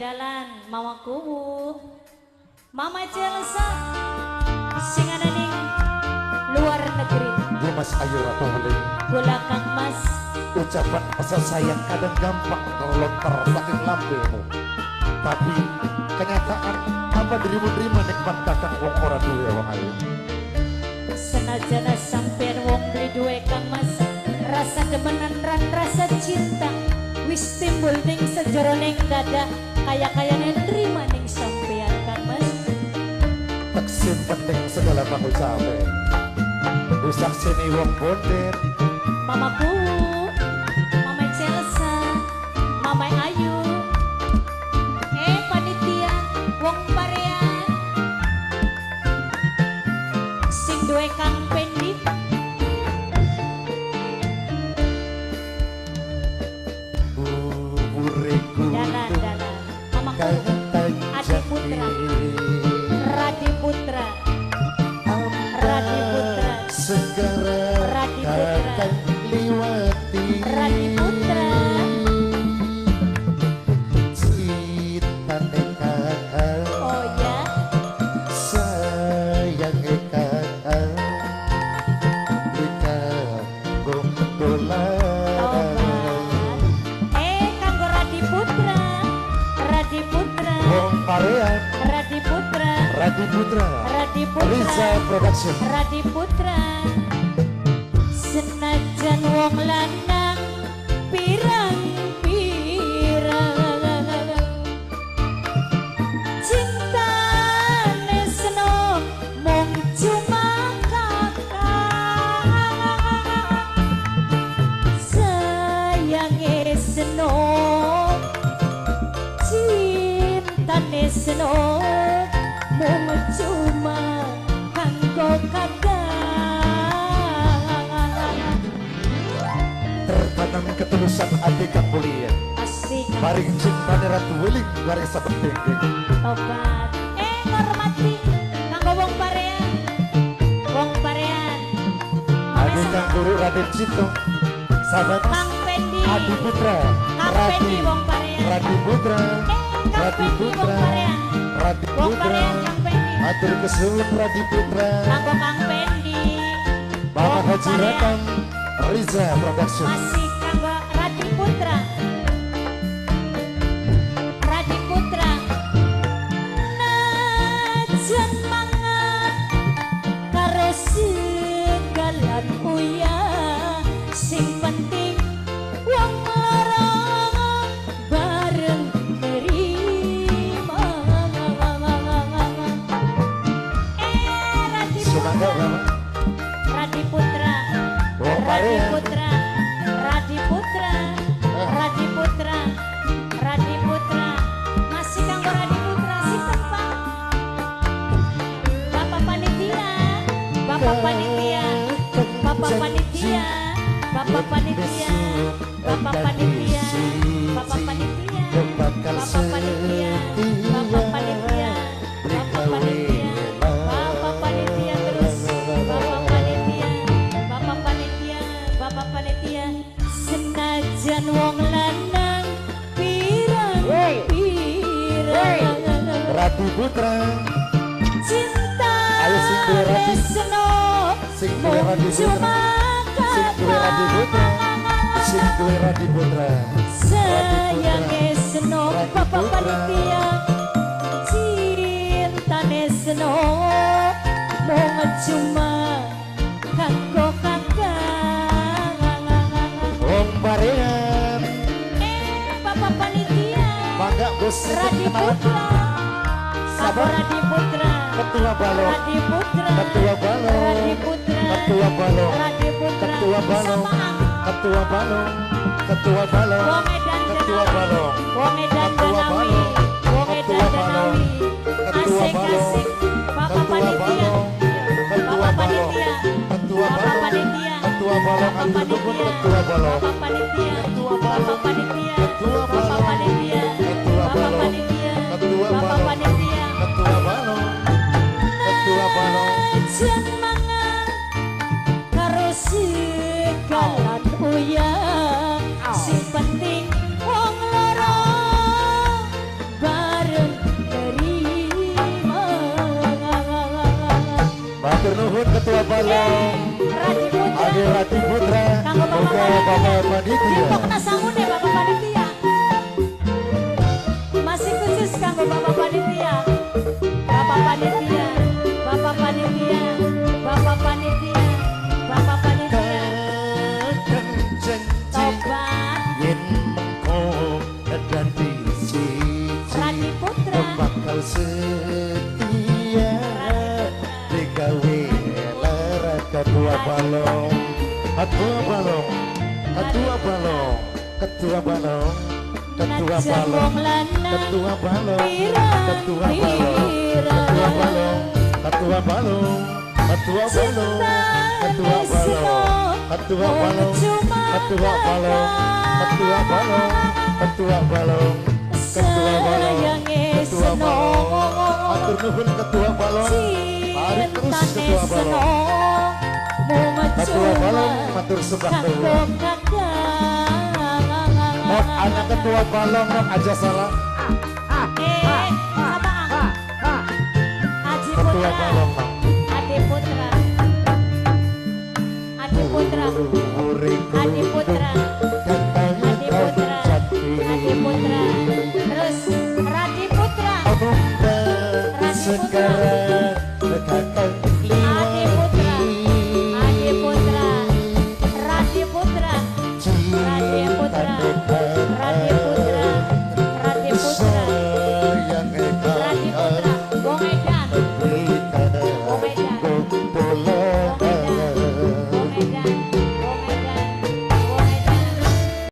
dalan Mama Kuwu Mama Celsa sing ana ning luar negeri Mas Ayu Ratu Heli kula Kang Mas ucapan rasa sayang kadang gampang terlontar saking lambemu tapi kenyataan apa dirimu terima nikmat kakang wong ora duwe wong ayu senajan sampean wong beli duwe Kang Mas rasa demenan ran rasa cinta wis timbul ning sejeroning dada kaya-kayane terima ning sampean Kang Mas taksin penting segala pangucape rusak sini wong bondet Mamaku Mama Celsa Mama Ayu panitia wong parean sing duwe Kang Pendi buburiku dalan Mamaku Adi Putra Radi Putra Radi Putra segera Radi Putra akan liwati Radi Putra cinta nekatan oh ya sayang nekatan berikan gondolan kanggo Radi Putra Radi Putra wong parean Radi Putra Radi Putra Radi Putra Riza Production Radi Putra senajan wong lanang pirang-pirang cintane seno mung cuma kakak sayange seno cintane seno mung cuma kanggo kakak tertanam ketulusan adik kuliah asik baring cintane Ratu Weling baring sabenting obat ngormati kanggo wong parean adik kang guru Raden Cito sahabat Kang Pendi Adi Putra Kang Pendi wong parean Radi Putra Kang Radi Pendi wong Putra parean Radi wong Putra parean Kang Pendi atur kesuwun Radi Putra kanggo Kang Pendi Bapak wong Haji parean. Ratang Riza Production masih kanggo Radi Putra Radi Putra najan mangan karo segalan uya sing penting wong loro bareng nerima Radi Sumangga Putra Bapak Radi Putra wong Radi parean Putra Radi Putra Radi Putra Radi Putra masih kanggo Radi Putra si tempat Bapak Panitia Bapak Panitia Bapak Panitia Bapak Panitia Bapak Panitia Bapak Panitia Bapak Panitia Bapak Panitia Bapak Panitia Bapak Panitia terus Bapak Panitia Bapak Panitia Bapak Panitia senajan wong lanang pirang-pirang Radi Putra cinta Ayo sing duwe Radi. seno Sing duwe Radi Putra Sing duwe Radi Putra Sing duwe Radi Putra sayange seno Radi Bapak Putra. Panitia cintane seno mung cuma kanggo kakak wong parean Bapak Panitia mangga bos Radi Putra Sabar. Radi Putra Ketua Balong Radi Putra Ketua Balong Radi Putra Ketua Balong Radi Putra Ketua Balong Samaang Ketua Balong Ketua Balong Wong Edan Ketua Danawi Balong Wong Edan Ketua Danawi Balong Wong Ketua Edan Balong Danawi Ketua Balong asik-asik Bapak Ketua Panitia Balong Ketua Bapak Balong Panitia Ketua Bapak Balong Panitia Ketua Balong Bapak Andi Panitia Dukun Ketua Balong Bapak Panitia Ketua Bapak Balong Panitia Ketua Bapak Balong Panitia Ketua Bapak Balong Panitia Ketua Bapak Balong Panitia Ketua Balong Ketua Balong Jan mangan karo segalan uyang sing penting wong loro Matur nuhun ketua balong Radi Putra. Ade Rati Putra Kanggo Bapak Moga Bapak Panitia Tepuk nasangun deh Bapak Panitia. Masih khusus kanggo Bapak Panitia. Bapak Panitia, Bapak Panitia, Bapak Panitia, Bapak Panitia. Kakang janji Tobat yen mengko dadi siji Radi Putra. bakal setia digawe lara ketua balong ketua balong ketua balong ketua balong ketua Najan balong wong lanang ketua balong pirang, ketua balong ketua balong ketua balong ketua balong ketua balong ketua balong ketua balong ketua balong ketua balong ketua balong ketua balong atur nuhun ketua balong tarik terus ketua balong ketua balong matur sembah nuhun Mot anak ketua balong mot aja salah Aji ketua Putra, balong mot Ade Putra, Ade Putra, Ade Putra.